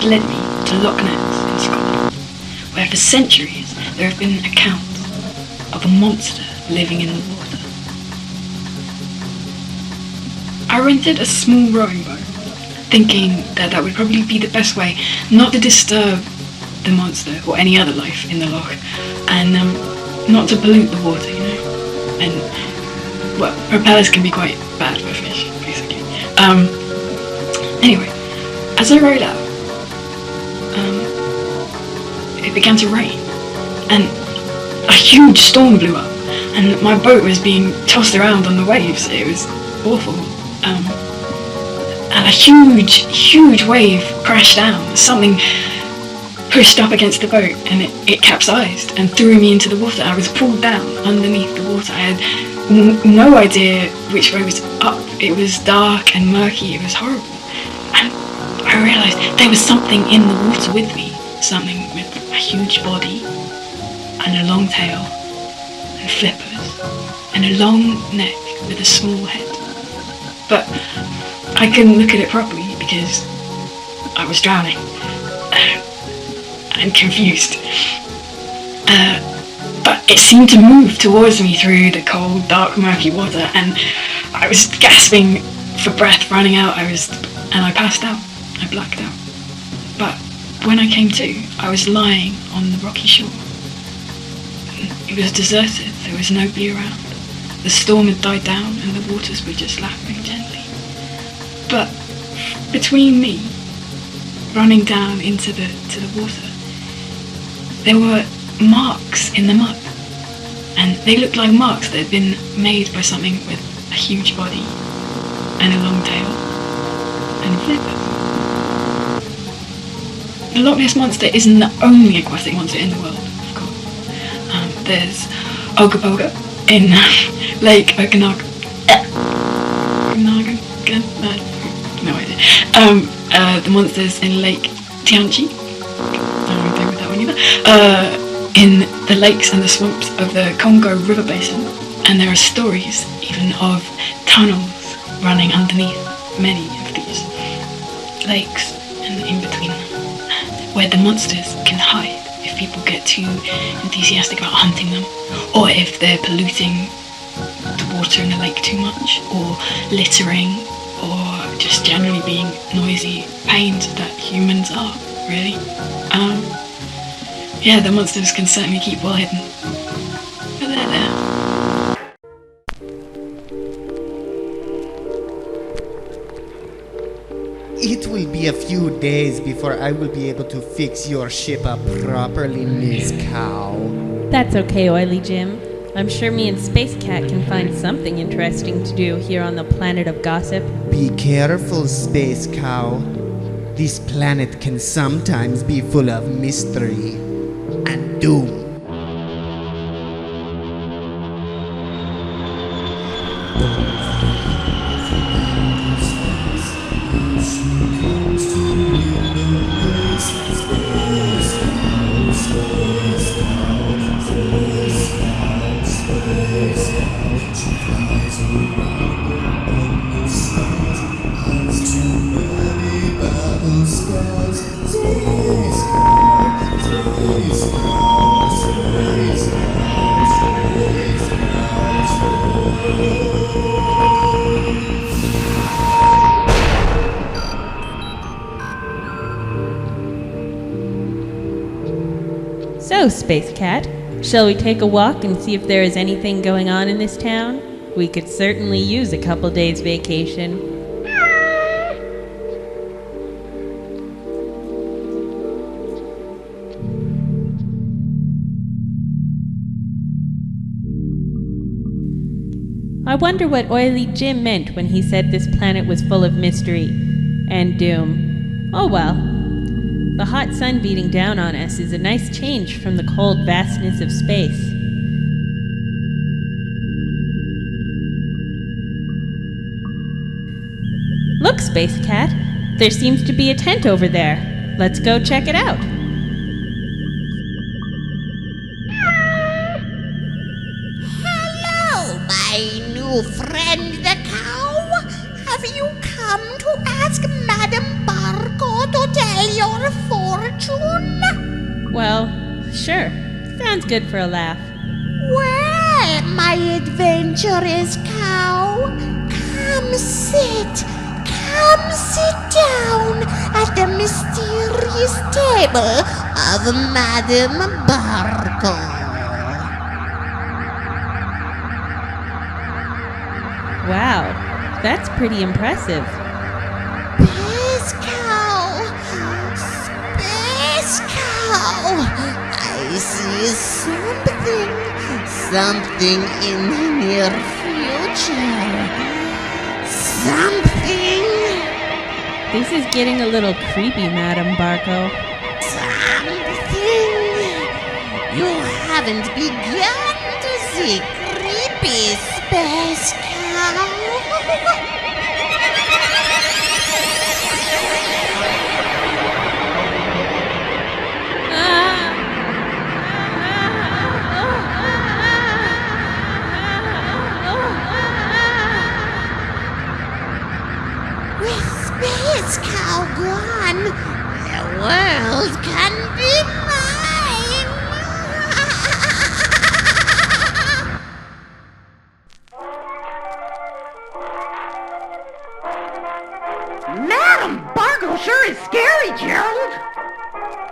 led me to Loch Ness in Scotland, where for centuries there have been accounts of a monster living in the water. I rented a small rowing boat, thinking that would probably be the best way not to disturb the monster or any other life in the loch, and not to pollute the water, And, well, propellers can be quite bad for fish, basically. Anyway, as I rowed out, it began to rain, and a huge storm blew up, and my boat was being tossed around on the waves. It was awful. And a huge wave crashed down. Something pushed up against the boat, and it capsized and threw me into the water. I was pulled down underneath the water. I had no idea which way was up. It was dark and murky. It was horrible. And I realised there was something in the water with me. Something with a huge body and a long tail and flippers and a long neck with a small head. But I couldn't look at it properly because I was drowning and confused. But it seemed to move towards me through the cold, dark, murky water, and I was gasping for breath, running out. And I passed out. I blacked out. But when I came to, I was lying on the rocky shore. It was deserted. There was nobody around. The storm had died down, and the waters were just lapping gently. But between me running down into the water, there were marks in the mud, and they looked like marks that had been made by something with a huge body and a long tail and flippers. The Loch Ness Monster isn't the only aquatic monster in the world, of course. There's Ogopogo in Lake Okanagan. No idea. The monsters in Lake Tianchi. I don't with that one either. In the lakes and the swamps of the Congo River Basin. And there are stories even of tunnels running underneath many of these lakes and in between them, where the monsters can hide if people get too enthusiastic about hunting them, or if they're polluting the water in the lake too much, or littering, or just generally being noisy pains that humans are, really. Yeah, the monsters can certainly keep well hidden. But they're there. It will be a few days before I will be able to fix your ship up properly, Miss Cow. That's okay, Oily Jim. I'm sure me and Space Cat can find something interesting to do here on the planet of gossip. Be careful, Space Cow. This planet can sometimes be full of mystery and doom. So, Space Cat, shall we take a walk and see if there is anything going on in this town? We could certainly use a couple days vacation. I wonder what Oily Jim meant when he said this planet was full of mystery and doom. Oh well. The hot sun beating down on us is a nice change from the cold vastness of space. Look, Space Cat, there seems to be a tent over there. Let's go check it out. Hello, my new friend the cow. Have you come to ask Madame Barco to tell your Well, sure. Sounds good for a laugh. Well, my adventurous cow, come sit down at the mysterious table of Madame Barco. Wow, that's pretty impressive. Space cow, space cow, I see something in the near future. Something. This is getting a little creepy, Madame Barco. Something. You haven't begun to see creepy, space cow. With space cow gone, the world can be mine. Madam Bargo sure is scary, Gerald.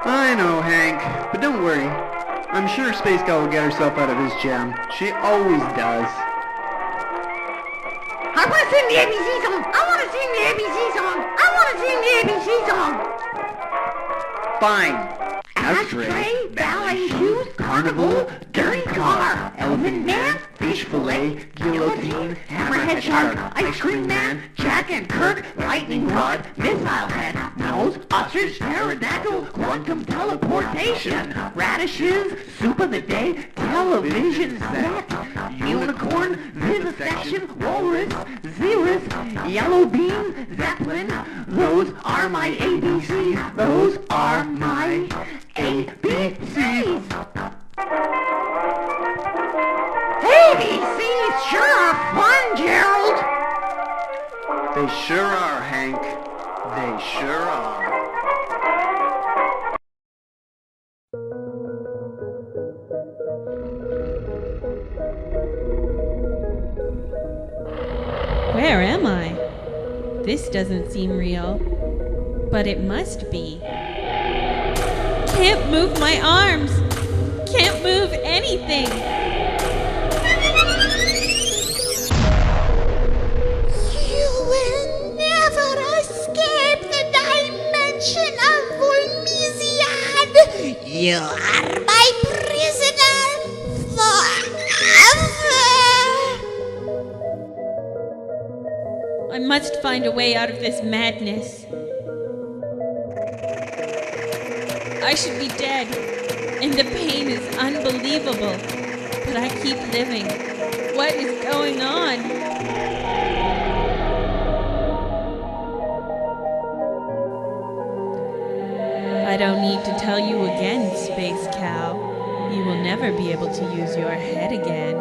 I know, Hank, but don't worry. I'm sure Space Cow will get herself out of his jam. She always does. I want to sing the ABC song. I want to sing the ABC song. I want to sing the ABC song. Fine. Ashtray, ballet shoes, carnival, dirty car, elephant man, fish fillet, guillotine, hammerhead shark, ice cream man, Jack and Kirk, lightning rod, missile head, nose, ostrich, pterodactyl, quantum teleportation, radishes, soup of the day, television set, unicorn, vivisection, walrus, xerus, yellow bean, zeppelin. Those are my ABCs. Those are my ABCs. ABCs sure are fun, Gerald. They sure are, Hank. They sure are. Where am I? This doesn't seem real. But it must be. Can't move my arms. Can't move anything. You will never escape the dimension of Volmisiad. You are my prisoner forever. I must find a way out of this madness. I should be dead, and the pain is unbelievable. But I keep living. What is going on? I don't need to tell you again, Space Cow. You will never be able to use your head again.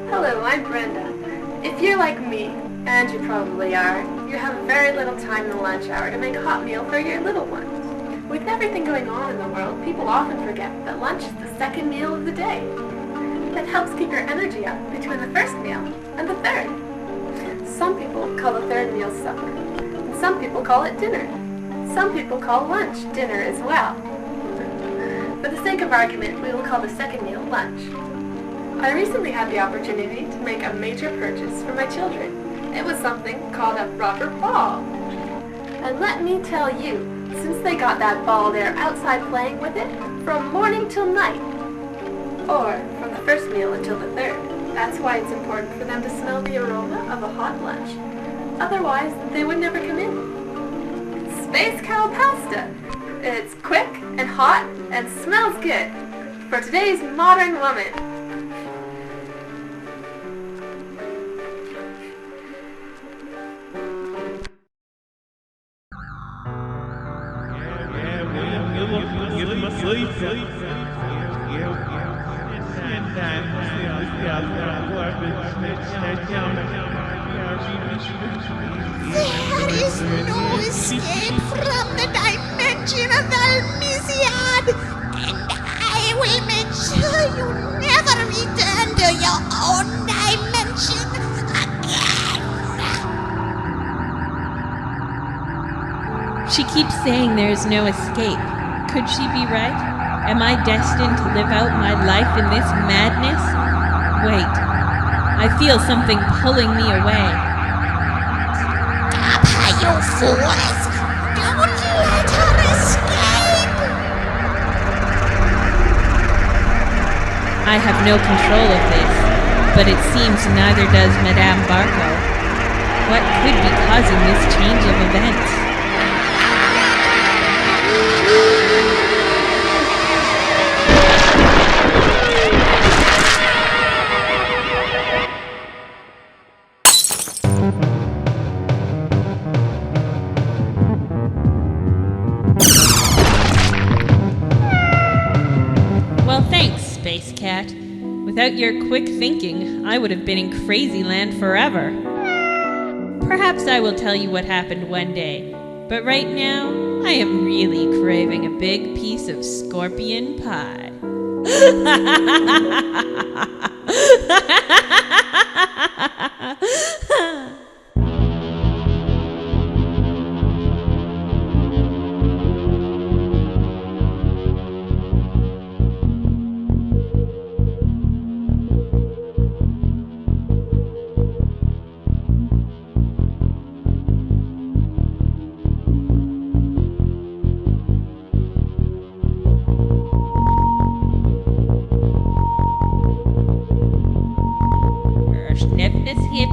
Hello, I'm Brenda. If you're like me, and you probably are, you have very little time in the lunch hour to make a hot meal for your little ones. With everything going on in the world, people often forget that lunch is the second meal of the day. That helps keep your energy up between the first meal and the third. Some people call the third meal supper, and some people call it dinner. Some people call lunch dinner as well. For the sake of argument, we will call the second meal lunch. I recently had the opportunity to make a major purchase for my children. It was something called a rubber ball. And let me tell you, since they got that ball, they're outside playing with it from morning till night. Or from the first meal until the third. That's why it's important for them to smell the aroma of a hot lunch. Otherwise, they would never come in. Space cow pasta. It's quick and hot and smells good. For today's modern woman. There is no escape from the dimension of Almisiad, and I will make sure you never return to your own dimension again. She keeps saying there's no escape. Could she be right? Am I destined to live out my life in this madness? Wait. I feel something pulling me away. Stop her, you fools! Don't let her escape! I have no control of this, but it seems neither does Madame Barco. What could be causing this change of events? Well, thanks, Space Cat. Without your quick thinking, I would have been in Crazyland forever. Perhaps I will tell you what happened one day, but right now, I am really craving a big piece of scorpion pie. Sniffness here.